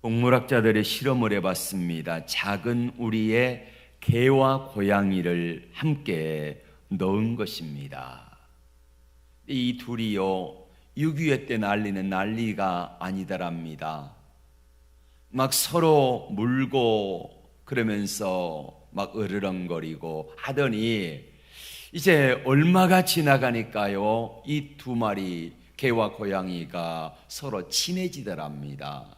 동물학자들이 실험을 해봤습니다. 작은 우리의 개와 고양이를 함께 넣은 것입니다. 이 둘이요, 6.25 때 난리는 난리가 아니더랍니다. 막 서로 물고 그러면서 막 으르렁거리고 하더니 이제 얼마가 지나가니까요, 이 두 마리 개와 고양이가 서로 친해지더랍니다.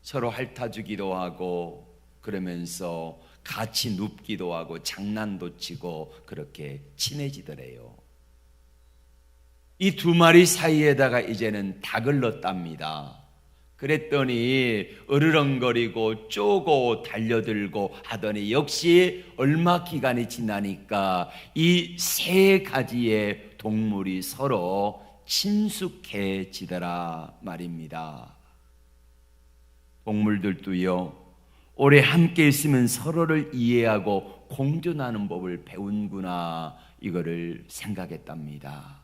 서로 핥아주기도 하고 그러면서 같이 눕기도 하고 장난도 치고 그렇게 친해지더래요. 이 두 마리 사이에다가 이제는 닭을 넣었답니다. 그랬더니 으르렁거리고 쪼고 달려들고 하더니 역시 얼마 기간이 지나니까 이 세 가지의 동물이 서로 친숙해지더라 말입니다. 동물들도요, 오래 함께 있으면 서로를 이해하고 공존하는 법을 배운구나, 이거를 생각했답니다.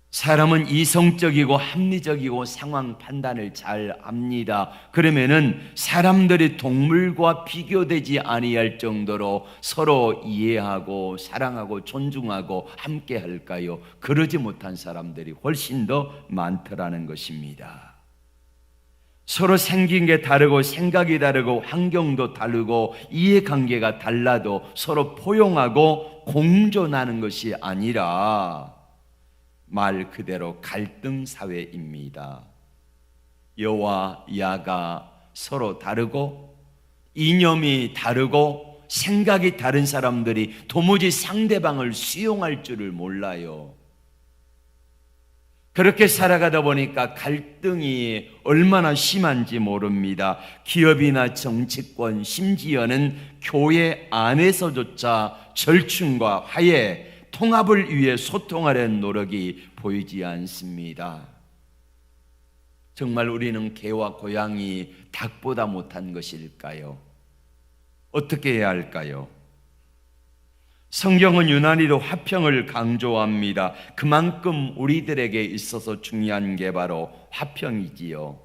사람은 이성적이고 합리적이고 상황 판단을 잘 합니다. 그러면은 사람들이 동물과 비교되지 아니할 정도로 서로 이해하고 사랑하고 존중하고 함께 할까요? 그러지 못한 사람들이 훨씬 더 많더라는 것입니다. 서로 생긴 게 다르고 생각이 다르고 환경도 다르고 이해관계가 달라도 서로 포용하고 공존하는 것이 아니라 말 그대로 갈등 사회입니다. 여와 야가 서로 다르고 이념이 다르고 생각이 다른 사람들이 도무지 상대방을 수용할 줄을 몰라요. 그렇게 살아가다 보니까 갈등이 얼마나 심한지 모릅니다. 기업이나 정치권, 심지어는 교회 안에서조차 절충과 화해, 통합을 위해 소통하려는 노력이 보이지 않습니다. 정말 우리는 개와 고양이, 닭보다 못한 것일까요? 어떻게 해야 할까요? 성경은 유난히도 화평을 강조합니다. 그만큼 우리들에게 있어서 중요한 게 바로 화평이지요.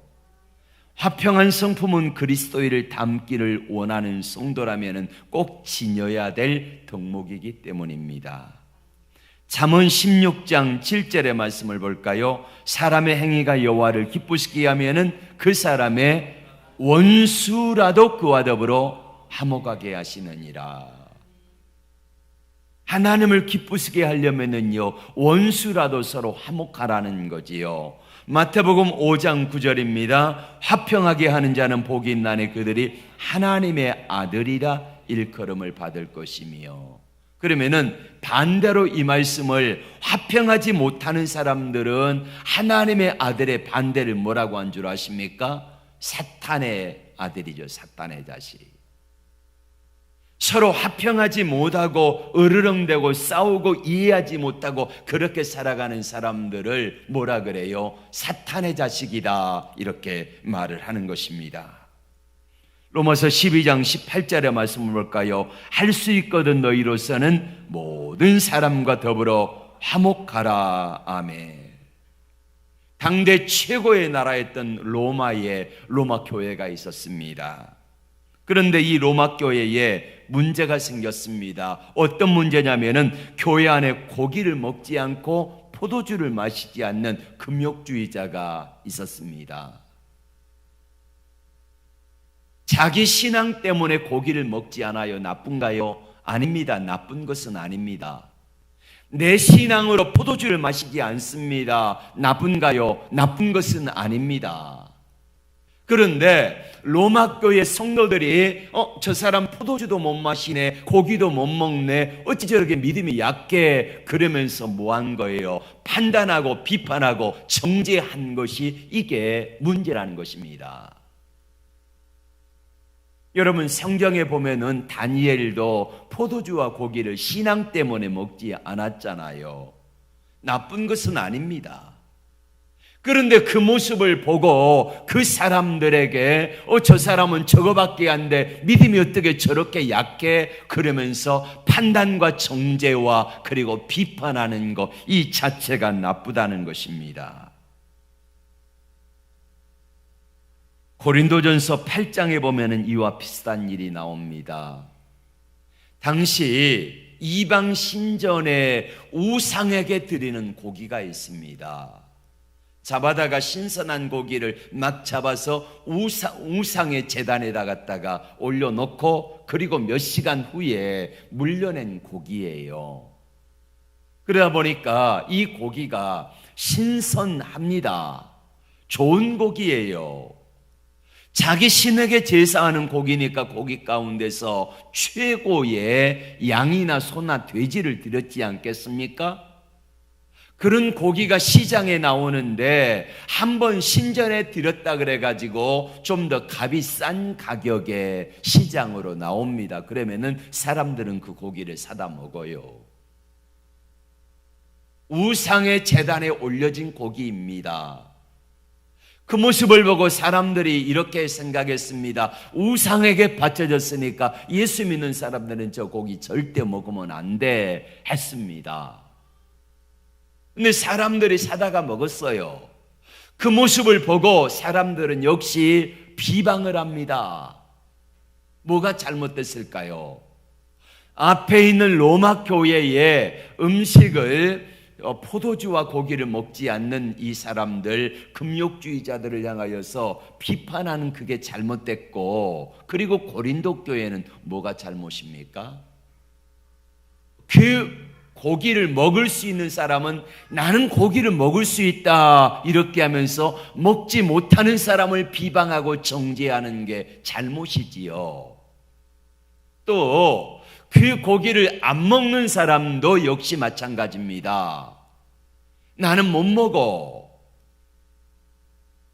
화평한 성품은 그리스도인을 담기를 원하는 성도라면 꼭 지녀야 될 덕목이기 때문입니다. 잠언 16장 7절의 말씀을 볼까요? 사람의 행위가 여호와를 기쁘시게 하면은 그 사람의 원수라도 그와 더불어 화목하게 하시느니라. 하나님을 기쁘시게 하려면은요, 원수라도 서로 화목하라는 거지요. 마태복음 5장 9절입니다. 화평하게 하는 자는 복이 있나니 그들이 하나님의 아들이라 일컬음을 받을 것이며. 그러면은 반대로 이 말씀을 화평하지 못하는 사람들은 하나님의 아들의 반대를 뭐라고 한 줄 아십니까? 사탄의 아들이죠. 사탄의 자식. 서로 화평하지 못하고 으르렁대고 싸우고 이해하지 못하고 그렇게 살아가는 사람들을 뭐라 그래요? 사탄의 자식이다, 이렇게 말을 하는 것입니다. 로마서 12장 18절의 말씀을 볼까요? 할 수 있거든 너희로서는 모든 사람과 더불어 화목하라. 아멘. 당대 최고의 나라였던 로마에 로마 교회가 있었습니다. 그런데 이 로마 교회에 문제가 생겼습니다. 어떤 문제냐면은 교회 안에 고기를 먹지 않고 포도주를 마시지 않는 금욕주의자가 있었습니다. 자기 신앙 때문에 고기를 먹지 않아요. 나쁜가요? 아닙니다. 나쁜 것은 아닙니다. 내 신앙으로 포도주를 마시지 않습니다. 나쁜가요? 나쁜 것은 아닙니다. 그런데 로마 교회 성도들이 저 사람 포도주도 못 마시네, 고기도 못 먹네, 어찌 저렇게 믿음이 약해, 그러면서 뭐 한 거예요? 판단하고 비판하고 정죄한 것이 이게 문제라는 것입니다. 여러분, 성경에 보면은 다니엘도 포도주와 고기를 신앙 때문에 먹지 않았잖아요. 나쁜 것은 아닙니다. 그런데 그 모습을 보고 그 사람들에게 저 사람은 저거밖에 안 돼, 믿음이 어떻게 저렇게 약해, 그러면서 판단과 정죄와 그리고 비판하는 것, 이 자체가 나쁘다는 것입니다. 고린도전서 8장에 보면은 이와 비슷한 일이 나옵니다. 당시 이방 신전에 우상에게 드리는 고기가 있습니다. 잡아다가 신선한 고기를 막 잡아서 우상의 제단에다 갖다가 올려놓고 그리고 몇 시간 후에 물려낸 고기예요. 그러다 보니까 이 고기가 신선합니다. 좋은 고기예요. 자기 신에게 제사하는 고기니까 고기 가운데서 최고의 양이나 소나 돼지를 드렸지 않겠습니까? 그런 고기가 시장에 나오는데 한번 신전에 드렸다 그래가지고 좀 더 값이 싼 가격에 시장으로 나옵니다. 그러면은 사람들은 그 고기를 사다 먹어요. 우상의 제단에 올려진 고기입니다. 그 모습을 보고 사람들이 이렇게 생각했습니다. 우상에게 바쳐졌으니까 예수 믿는 사람들은 저 고기 절대 먹으면 안 돼 했습니다. 근데 사람들이 사다가 먹었어요. 그 모습을 보고 사람들은 역시 비방을 합니다. 뭐가 잘못됐을까요? 앞에 있는 로마 교회의 음식을 포도주와 고기를 먹지 않는 이 사람들, 금욕주의자들을 향하여서 비판하는 그게 잘못됐고, 그리고 고린도 교회는 뭐가 잘못입니까? 그 고기를 먹을 수 있는 사람은 나는 고기를 먹을 수 있다 이렇게 하면서 먹지 못하는 사람을 비방하고 정죄하는 게 잘못이지요. 또 그 고기를 안 먹는 사람도 역시 마찬가지입니다. 나는 못 먹어.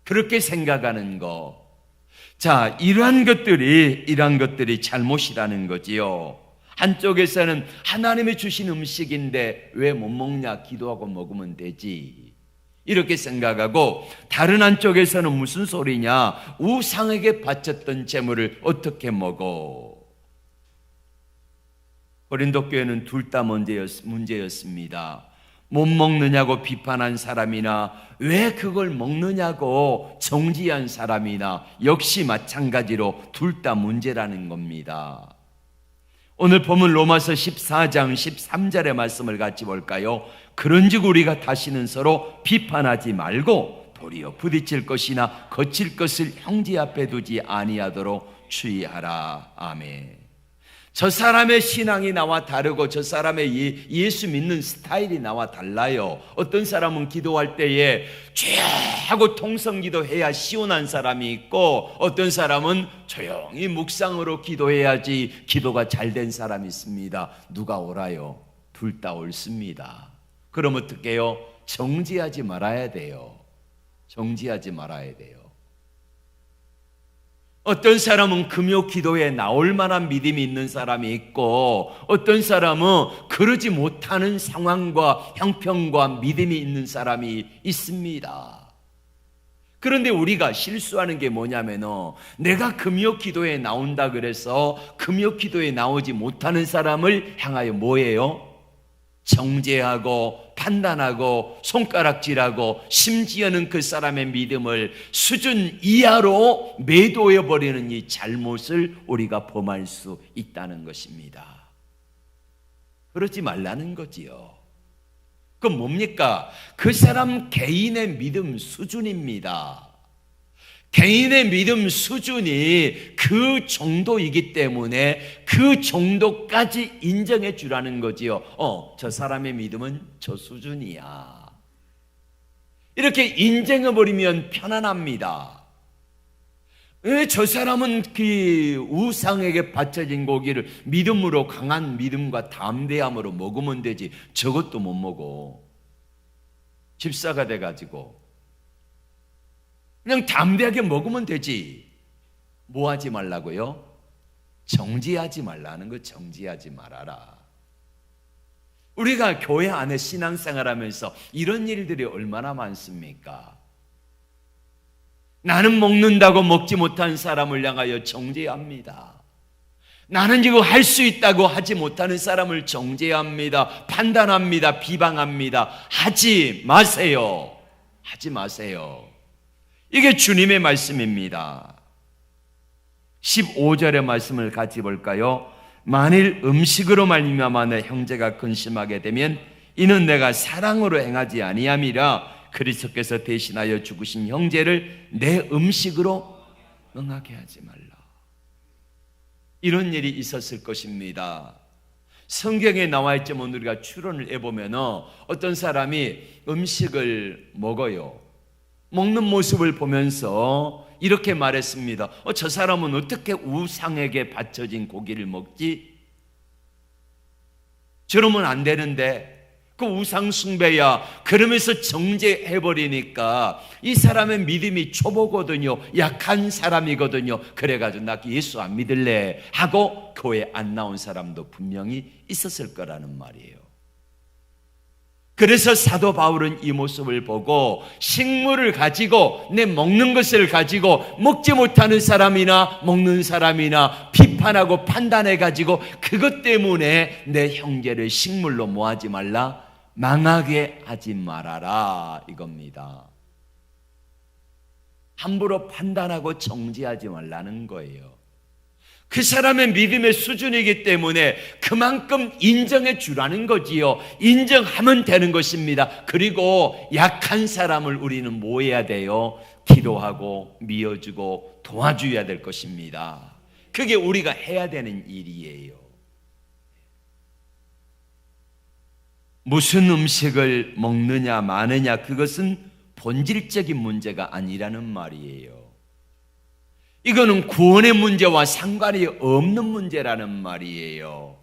그렇게 생각하는 거. 자, 이러한 것들이 잘못이라는 거지요. 한쪽에서는 하나님이 주신 음식인데 왜 못 먹냐? 기도하고 먹으면 되지. 이렇게 생각하고, 다른 한쪽에서는 무슨 소리냐? 우상에게 바쳤던 재물을 어떻게 먹어? 고린도 교회는 둘 다 문제였습니다. 못 먹느냐고 비판한 사람이나 왜 그걸 먹느냐고 정지한 사람이나 역시 마찬가지로 둘 다 문제라는 겁니다. 오늘 본문 로마서 14장 13절의 말씀을 같이 볼까요? 그런즉 우리가 다시는 서로 비판하지 말고 도리어 부딪힐 것이나 거칠 것을 형제 앞에 두지 아니하도록 주의하라. 아멘. 저 사람의 신앙이 나와 다르고 저 사람의 예수 믿는 스타일이 나와 달라요. 어떤 사람은 기도할 때에 쫙하고 통성기도 해야 시원한 사람이 있고, 어떤 사람은 조용히 묵상으로 기도해야지 기도가 잘된 사람이 있습니다. 누가 옳아요? 둘 다 옳습니다. 그럼 어떻게 해요? 정지하지 말아야 돼요. 정지하지 말아야 돼요. 어떤 사람은 금요 기도에 나올 만한 믿음이 있는 사람이 있고, 어떤 사람은 그러지 못하는 상황과 형편과 믿음이 있는 사람이 있습니다. 그런데 우리가 실수하는 게 뭐냐면은, 내가 금요 기도에 나온다 그래서 금요 기도에 나오지 못하는 사람을 향하여 뭐예요? 정죄하고 판단하고 손가락질하고, 심지어는 그 사람의 믿음을 수준 이하로 매도해버리는 이 잘못을 우리가 범할 수 있다는 것입니다. 그러지 말라는 거지요. 그건 뭡니까? 그 사람 개인의 믿음 수준입니다. 개인의 믿음 수준이 그 정도이기 때문에 그 정도까지 인정해 주라는 거지요. 저 사람의 믿음은 저 수준이야. 이렇게 인정해 버리면 편안합니다. 왜 저 사람은 그 우상에게 바쳐진 고기를 믿음으로, 강한 믿음과 담대함으로 먹으면 되지, 저것도 못 먹어. 집사가 돼가지고 그냥 담대하게 먹으면 되지. 뭐 하지 말라고요? 정지하지 말라는 거. 정지하지 말아라. 우리가 교회 안에 신앙생활하면서 이런 일들이 얼마나 많습니까? 나는 먹는다고 먹지 못한 사람을 향하여 정죄합니다. 나는 이거 할 수 있다고 하지 못하는 사람을 정죄합니다. 판단합니다. 비방합니다. 하지 마세요. 하지 마세요. 이게 주님의 말씀입니다. 15절의 말씀을 같이 볼까요? 만일 음식으로 말미암아 내 형제가 근심하게 되면 이는 내가 사랑으로 행하지 아니함이라. 그리스도께서 대신하여 죽으신 형제를 내 음식으로 응하게 하지 말라. 이런 일이 있었을 것입니다. 성경에 나와 있지만 우리가 추론을 해보면 어떤 사람이 음식을 먹어요. 먹는 모습을 보면서 이렇게 말했습니다. 저 사람은 어떻게 우상에게 바쳐진 고기를 먹지? 저러면 안 되는데, 그 우상 숭배야. 그러면서 정죄해버리니까 이 사람의 믿음이 초보거든요. 약한 사람이거든요. 그래가지고 나 예수 안 믿을래 하고 교회 안 나온 사람도 분명히 있었을 거라는 말이에요. 그래서 사도 바울은 이 모습을 보고 식물을 가지고, 내 먹는 것을 가지고 먹지 못하는 사람이나 먹는 사람이나 비판하고 판단해 가지고 그것 때문에 내 형제를 식물로 모하지 말라, 망하게 하지 말아라, 이겁니다. 함부로 판단하고 정죄하지 말라는 거예요. 그 사람의 믿음의 수준이기 때문에 그만큼 인정해 주라는 거지요. 인정하면 되는 것입니다. 그리고 약한 사람을 우리는 뭐 해야 돼요? 기도하고 미워주고 도와줘야 될 것입니다. 그게 우리가 해야 되는 일이에요. 무슨 음식을 먹느냐 마느냐, 그것은 본질적인 문제가 아니라는 말이에요. 이거는 구원의 문제와 상관이 없는 문제라는 말이에요.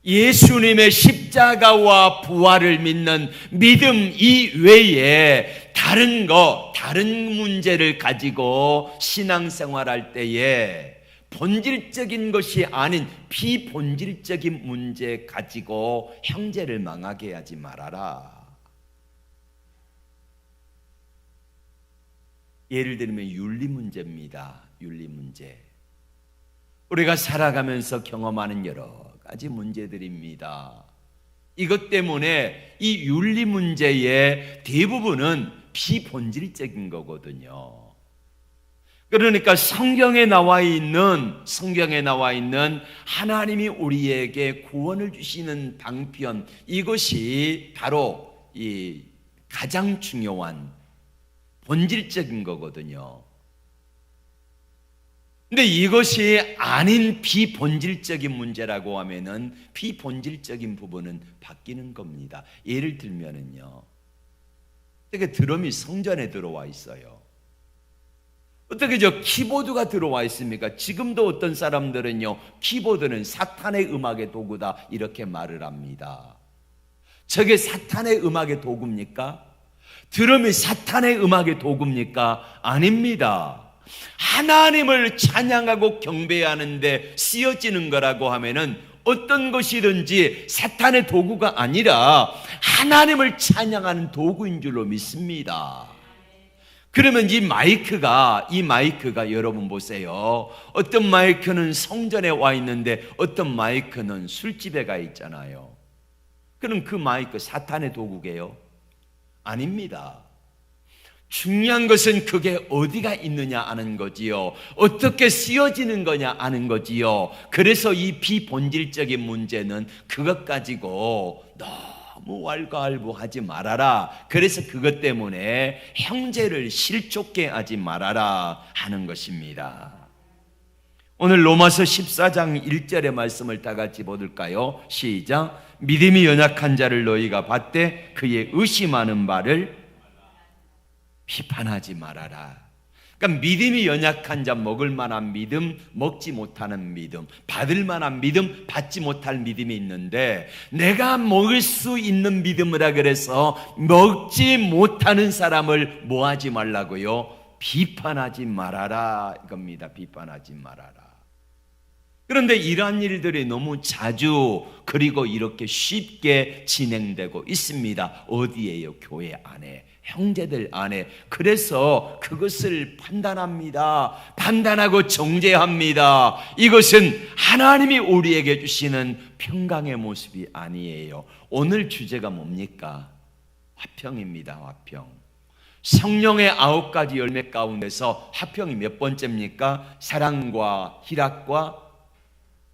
예수님의 십자가와 부활을 믿는 믿음 이외에 다른 문제를 가지고 신앙생활할 때에 본질적인 것이 아닌 비본질적인 문제 가지고 형제를 망하게 하지 말아라. 예를 들면 윤리 문제입니다. 윤리 문제. 우리가 살아가면서 경험하는 여러 가지 문제들입니다. 이것 때문에 이 윤리 문제의 대부분은 비본질적인 거거든요. 그러니까 성경에 나와 있는 하나님이 우리에게 구원을 주시는 방편, 이것이 바로 이 가장 중요한 본질적인 거거든요. 근데 이것이 아닌 비본질적인 문제라고 하면은 비본질적인 부분은 바뀌는 겁니다. 예를 들면은요, 어떻게 드럼이 성전에 들어와 있어요? 어떻게 키보드가 들어와 있습니까? 지금도 어떤 사람들은요, 키보드는 사탄의 음악의 도구다 이렇게 말을 합니다. 저게 사탄의 음악의 도구입니까? 드럼이 사탄의 음악의 도구입니까? 아닙니다. 하나님을 찬양하고 경배하는데 쓰여지는 거라고 하면은 어떤 것이든지 사탄의 도구가 아니라 하나님을 찬양하는 도구인 줄로 믿습니다. 그러면 이 마이크가 여러분 보세요. 어떤 마이크는 성전에 와 있는데 어떤 마이크는 술집에 가 있잖아요. 그럼 그 마이크 사탄의 도구게요? 아닙니다. 중요한 것은 그게 어디가 있느냐 아는 거지요. 어떻게 쓰여지는 거냐 아는 거지요. 그래서 이 비본질적인 문제는 그것 가지고 너무 왈가왈부하지 말아라. 그래서 그것 때문에 형제를 실족게 하지 말아라 하는 것입니다. 오늘 로마서 14장 1절의 말씀을 다 같이 보들까요? 시작. 믿음이 연약한 자를 너희가 받되 그의 의심하는 바를 비판하지 말아라. 그러니까 믿음이 연약한 자, 먹을 만한 믿음, 먹지 못하는 믿음, 받을 만한 믿음, 받지 못할 믿음이 있는데, 내가 먹을 수 있는 믿음이라 그래서 먹지 못하는 사람을 뭐 하지 말라고요? 비판하지 말아라 이겁니다. 비판하지 말아라. 그런데 이러한 일들이 너무 자주 그리고 이렇게 쉽게 진행되고 있습니다. 어디에요? 교회 안에, 형제들 안에. 그래서 그것을 판단하고 정죄합니다. 이것은 하나님이 우리에게 주시는 평강의 모습이 아니에요. 오늘 주제가 뭡니까? 화평입니다. 화평. 성령의 9가지 열매 가운데서 화평이 몇 번째입니까? 사랑과 희락과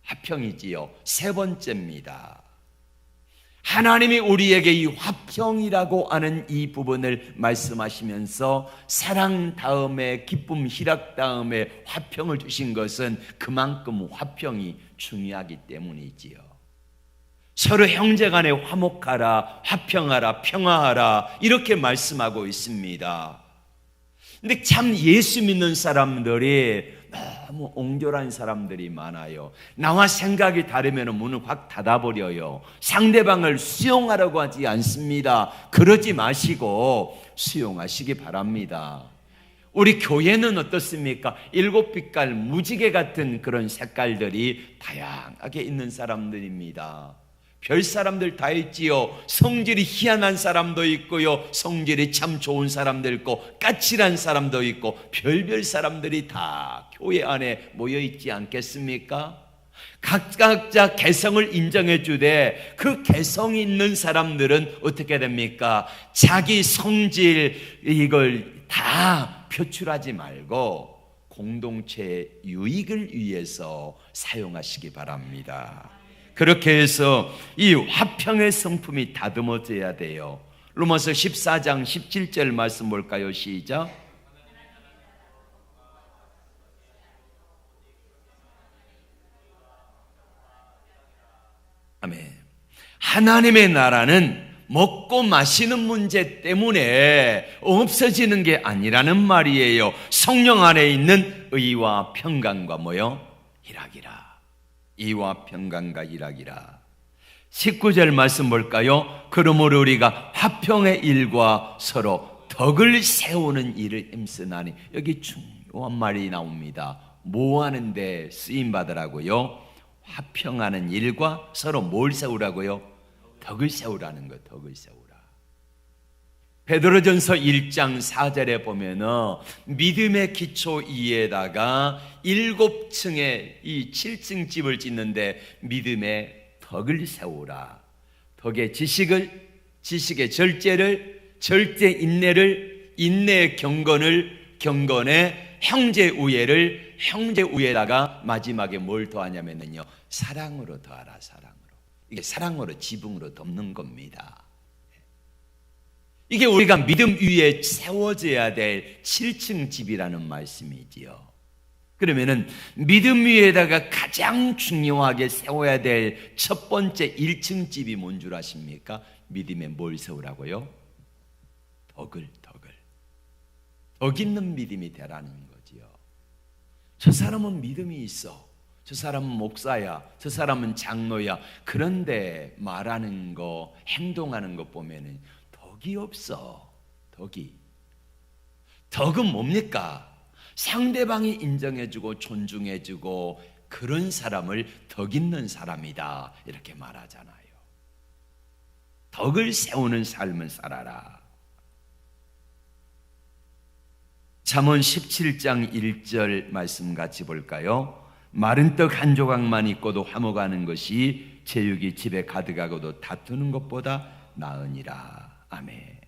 화평이지요. 3번째입니다. 하나님이 우리에게 이 화평이라고 하는 이 부분을 말씀하시면서 사랑 다음에 기쁨, 희락 다음에 화평을 주신 것은 그만큼 화평이 중요하기 때문이지요. 서로 형제간에 화목하라, 화평하라, 평화하라 이렇게 말씀하고 있습니다. 근데 참 예수 믿는 사람들이 너무 옹졸한 사람들이 많아요. 나와 생각이 다르면 문을 확 닫아버려요. 상대방을 수용하라고 하지 않습니다. 그러지 마시고 수용하시기 바랍니다. 우리 교회는 어떻습니까? 7빛깔 무지개 같은 그런 색깔들이 다양하게 있는 사람들입니다. 별 사람들 다 있지요. 성질이 희한한 사람도 있고요, 성질이 참 좋은 사람도 있고, 까칠한 사람도 있고, 별별 사람들이 다 교회 안에 모여 있지 않겠습니까? 각자 개성을 인정해 주되 그 개성 있는 사람들은 어떻게 됩니까? 자기 성질 이걸 다 표출하지 말고 공동체의 유익을 위해서 사용하시기 바랍니다. 그렇게 해서 이 화평의 성품이 다듬어져야 돼요. 로마서 14장 17절 말씀 볼까요? 시작. 아멘. 하나님의 나라는 먹고 마시는 문제 때문에 없어지는 게 아니라는 말이에요. 성령 안에 있는 의와 평강과 뭐요? 희락이라. 이와 평강과 희락이라. 19절 말씀 볼까요? 그러므로 우리가 화평의 일과 서로 덕을 세우는 일을 힘쓰나니. 여기 중요한 말이 나옵니다. 뭐 하는데 쓰임 받으라고요? 화평하는 일과 서로 뭘 세우라고요? 덕을 세우라는 것. 덕을 세우라. 베드로전서 1장 4절에 보면은 믿음의 기초 위에다가 7층의 이 7층 집을 짓는데 믿음의 덕을 세우라. 덕의 지식을, 지식의 절제를, 절제 인내를, 인내의 경건을, 경건의 형제 우애를, 형제 우애다가 마지막에 뭘 더하냐면요, 사랑으로 더하라. 사랑으로. 이게 사랑으로 지붕으로 덮는 겁니다. 이게 우리가 믿음 위에 세워져야 될 7층 집이라는 말씀이지요. 그러면은 믿음 위에다가 가장 중요하게 세워야 될 첫 번째 1층 집이 뭔 줄 아십니까? 믿음에 뭘 세우라고요? 덕을. 덕 있는 믿음이 되라는 거지요. 저 사람은 믿음이 있어. 저 사람은 목사야. 저 사람은 장로야. 그런데 말하는 거, 행동하는 거 보면은 덕이 없어. 덕은 뭡니까? 상대방이 인정해주고 존중해주고 그런 사람을 덕 있는 사람이다 이렇게 말하잖아요. 덕을 세우는 삶을 살아라. 잠언 17장 1절 말씀 같이 볼까요? 마른 떡 한 조각만 있고도 화목하는 것이 제육이 집에 가득하고도 다투는 것보다 나으니라. 아멘.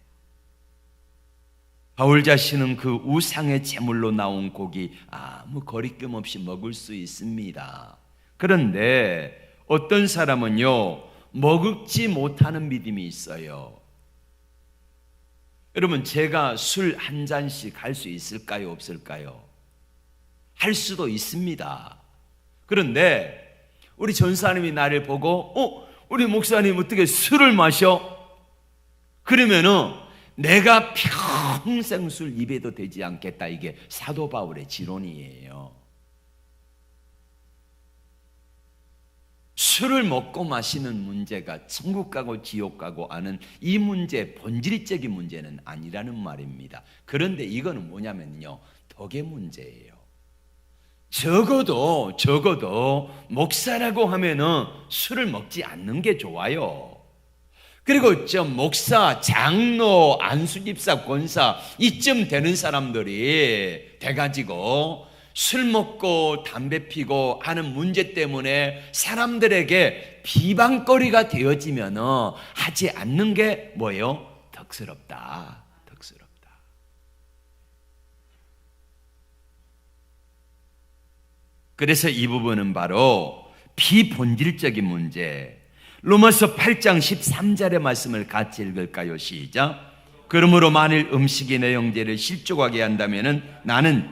바울 자신은 그 우상의 제물로 나온 고기 아무 거리낌 없이 먹을 수 있습니다. 그런데 어떤 사람은요, 먹지 못하는 믿음이 있어요. 여러분, 제가 술 한 잔씩 할 수 있을까요? 없을까요? 할 수도 있습니다. 그런데 우리 전사님이 나를 보고 우리 목사님 어떻게 술을 마셔? 그러면은 내가 평생 술 입에도 되지 않겠다. 이게 사도 바울의 지론이에요. 술을 먹고 마시는 문제가 천국 가고 지옥 가고 하는 이 문제, 본질적인 문제는 아니라는 말입니다. 그런데 이거는 뭐냐면요, 덕의 문제예요. 적어도 목사라고 하면은 술을 먹지 않는 게 좋아요. 그리고 목사, 장로, 안수집사, 권사 이쯤 되는 사람들이 돼가지고 술 먹고 담배 피고 하는 문제 때문에 사람들에게 비방거리가 되어지면 하지 않는 게 뭐예요? 덕스럽다. 그래서 이 부분은 바로 비본질적인 문제. 로마서 8장 13절의 말씀을 같이 읽을까요? 시작. 그러므로 만일 음식이 내 형제를 실족하게 한다면은 나는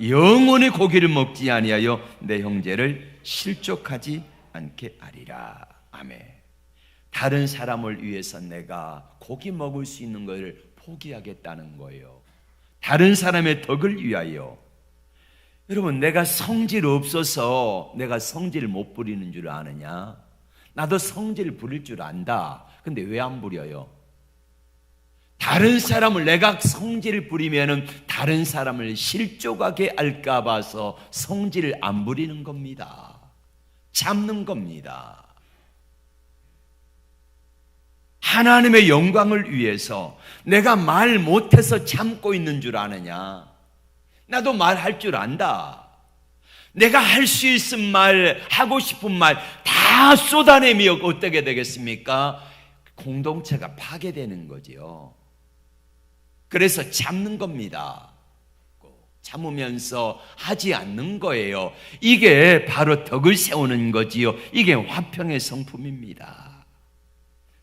영원히 고기를 먹지 아니하여 내 형제를 실족하지 않게 하리라. 아멘. 다른 사람을 위해서 내가 고기 먹을 수 있는 것을 포기하겠다는 거예요. 다른 사람의 덕을 위하여. 여러분, 내가 성질 없어서 내가 성질 못 부리는 줄 아느냐? 나도 성질 부릴 줄 안다. 근데 왜 안 부려요? 다른 사람을 내가 성질을 부리면은 다른 사람을 실족하게 할까 봐서 성질을 안 부리는 겁니다. 참는 겁니다. 하나님의 영광을 위해서 내가 말 못해서 참고 있는 줄 아느냐? 나도 말할 줄 안다. 내가 할 수 있은 말, 하고 싶은 말 다 쏟아내면 어떻게 되겠습니까? 공동체가 파괴되는 거지요. 그래서 참는 겁니다. 참으면서 하지 않는 거예요. 이게 바로 덕을 세우는 거지요. 이게 화평의 성품입니다.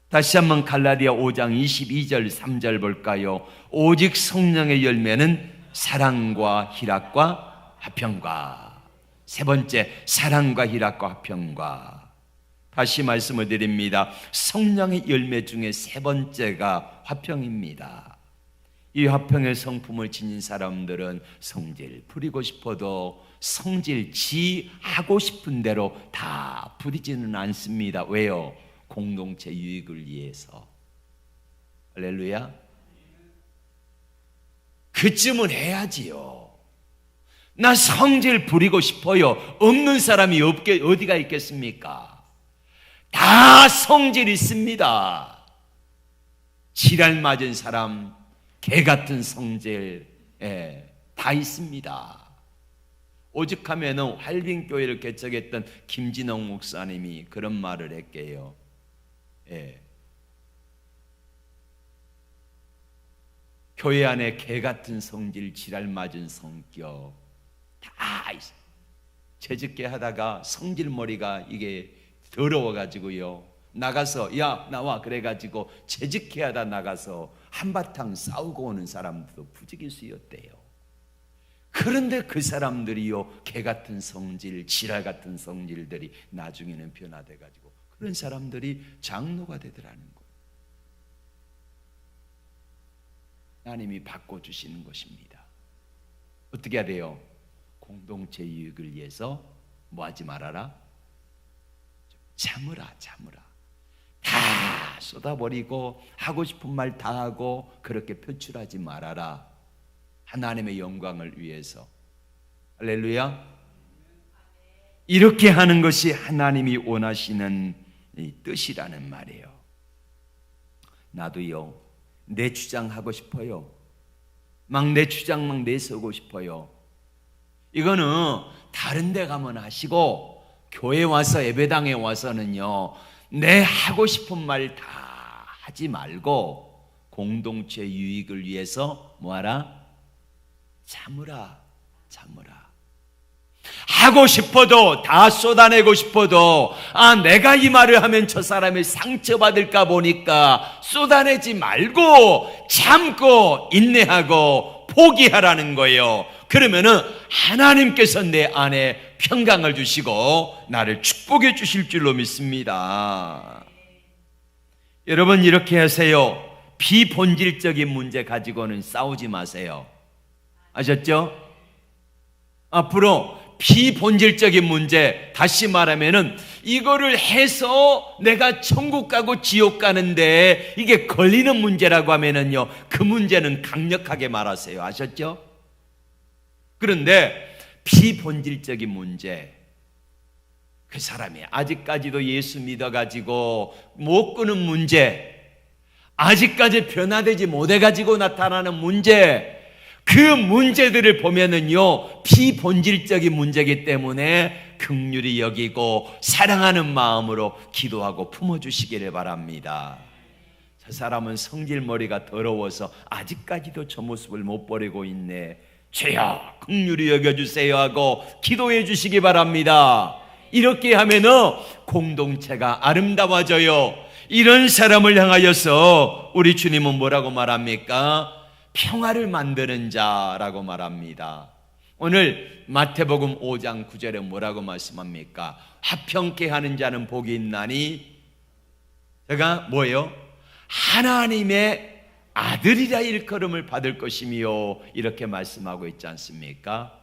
다시 한번 갈라디아 5장 22절 3절 볼까요? 오직 성령의 열매는 사랑과 희락과 화평과. 세 번째, 사랑과 희락과 화평과. 다시 말씀을 드립니다. 성령의 열매 중에 세 번째가 화평입니다. 이 화평의 성품을 지닌 사람들은 성질 부리고 싶어도 성질 지 하고 싶은 대로 다 부리지는 않습니다. 왜요? 공동체 유익을 위해서. 할렐루야. 그쯤은 해야지요. 나 성질 부리고 싶어요. 없는 사람이 어디가 있겠습니까? 다 성질 있습니다. 지랄 맞은 사람, 개 같은 성질, 다 있습니다. 오죽하면은 활빈교회를 개척했던 김진홍 목사님이 그런 말을 했게요. 교회 안에 개 같은 성질, 지랄 맞은 성격 다 있어요. 재직게 하다가 성질머리가 이게 더러워가지고요, 나가서 야 나와 그래가지고 재직해 하다 나가서 한바탕 싸우고 오는 사람도 부지기수였대요. 그런데 그 사람들이요, 개 같은 성질, 지랄 같은 성질들이 나중에는 변화돼가지고 그런 사람들이 장로가 되더라는 거예요. 하나님이 바꿔주시는 것입니다. 어떻게 해야 돼요? 공동체 유익을 위해서 뭐 하지 말아라? 참으라. 다 쏟아버리고 하고 싶은 말 다 하고 그렇게 표출하지 말아라. 하나님의 영광을 위해서. 할렐루야. 이렇게 하는 것이 하나님이 원하시는 이 뜻이라는 말이에요. 나도요, 내 주장하고 싶어요. 막 내 주장 막 내세우고 싶어요. 이거는 다른 데 가면 하시고 교회 와서 예배당에 와서는요, 내 하고 싶은 말 다 하지 말고 공동체 유익을 위해서 뭐하라? 참으라. 하고 싶어도 다 쏟아내고 싶어도 내가 이 말을 하면 저 사람이 상처받을까 보니까 쏟아내지 말고 참고 인내하고 포기하라는 거예요. 그러면은 하나님께서 내 안에 평강을 주시고 나를 축복해 주실 줄로 믿습니다. 여러분, 이렇게 하세요. 비본질적인 문제 가지고는 싸우지 마세요. 아셨죠? 앞으로 비본질적인 문제, 다시 말하면은 이거를 해서 내가 천국 가고 지옥 가는데 이게 걸리는 문제라고 하면은요, 그 문제는 강력하게 말하세요. 아셨죠? 그런데 비본질적인 문제, 그 사람이 아직까지도 예수 믿어가지고 못 끄는 문제, 아직까지 변화되지 못해가지고 나타나는 문제, 그 문제들을 보면은요, 비본질적인 문제이기 때문에 긍휼히 여기고 사랑하는 마음으로 기도하고 품어주시기를 바랍니다. 저 사람은 성질머리가 더러워서 아직까지도 저 모습을 못 버리고 있네. 주여 긍휼히 여겨주세요 하고 기도해 주시기 바랍니다. 이렇게 하면은 공동체가 아름다워져요. 이런 사람을 향하여서 우리 주님은 뭐라고 말합니까? 평화를 만드는 자라고 말합니다. 오늘 마태복음 5장 9절에 뭐라고 말씀합니까? 화평케 하는 자는 복이 있나니 제가 뭐예요? 하나님의 아들이라 일컬음을 받을 것이며 이렇게 말씀하고 있지 않습니까?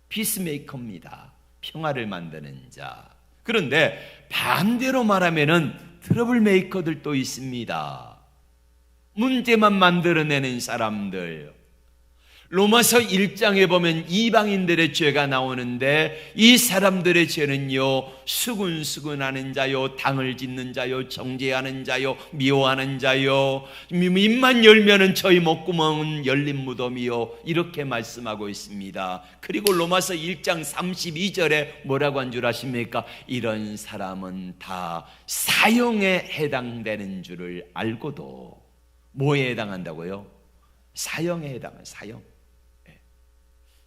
피스메이커입니다. 평화를 만드는 자. 그런데 반대로 말하면은 트러블 메이커들도 있습니다. 문제만 만들어내는 사람들. 로마서 1장에 보면 이방인들의 죄가 나오는데 이 사람들의 죄는요, 수군수군하는 자요, 당을 짓는 자요, 정죄하는 자요, 미워하는 자요, 입만 열면은 저희 목구멍은 열린 무덤이요, 이렇게 말씀하고 있습니다. 그리고 로마서 1장 32절에 뭐라고 한 줄 아십니까? 이런 사람은 다 사형에 해당되는 줄을 알고도 뭐에 해당한다고요? 사형에 해당한 사형.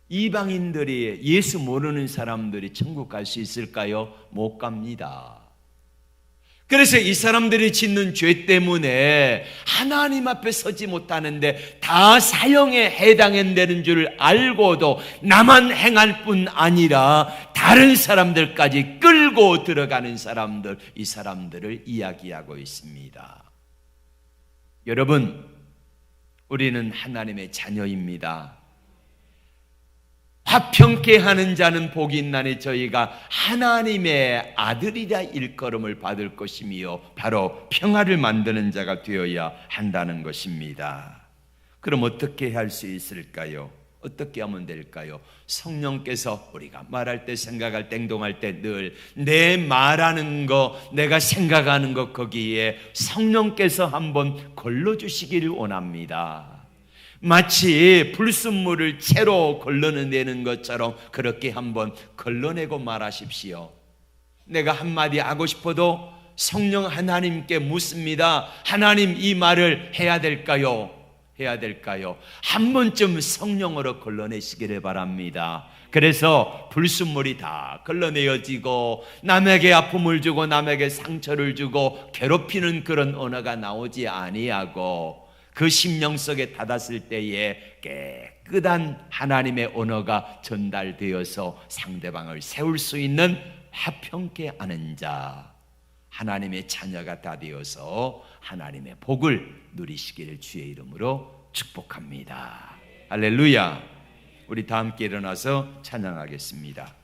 이방인들이, 예수 모르는 사람들이 천국 갈 수 있을까요? 못 갑니다. 그래서 이 사람들이 짓는 죄 때문에 하나님 앞에 서지 못하는데 다 사형에 해당되는 줄 알고도 나만 행할 뿐 아니라 다른 사람들까지 끌고 들어가는 사람들, 이 사람들을 이야기하고 있습니다. 여러분, 우리는 하나님의 자녀입니다. 화평케 하는 자는 복이 있나니 저희가 하나님의 아들이라 일컬음을 받을 것이며 바로 평화를 만드는 자가 되어야 한다는 것입니다. 그럼 어떻게 할 수 있을까요? 어떻게 하면 될까요? 성령께서 우리가 말할 때, 생각할 때, 행동할 때 늘 내 말하는 거, 내가 생각하는 것 거기에 성령께서 한번 걸러주시기를 원합니다. 마치 불순물을 채로 걸러내는 것처럼 그렇게 한번 걸러내고 말하십시오. 내가 한마디 하고 싶어도 성령 하나님께 묻습니다. 하나님, 이 말을 해야 될까요? 해야 될까요? 한 번쯤 성령으로 걸러내시기를 바랍니다. 그래서 불순물이 다 걸러내어지고 남에게 아픔을 주고 남에게 상처를 주고 괴롭히는 그런 언어가 나오지 아니하고 그 심령 속에 닫았을 때에 깨끗한 하나님의 언어가 전달되어서 상대방을 세울 수 있는 화평케 하는 자, 하나님의 자녀가 다 되어서 하나님의 복을 누리시기를 주의 이름으로 축복합니다. 할렐루야. 우리 다 함께 일어나서 찬양하겠습니다.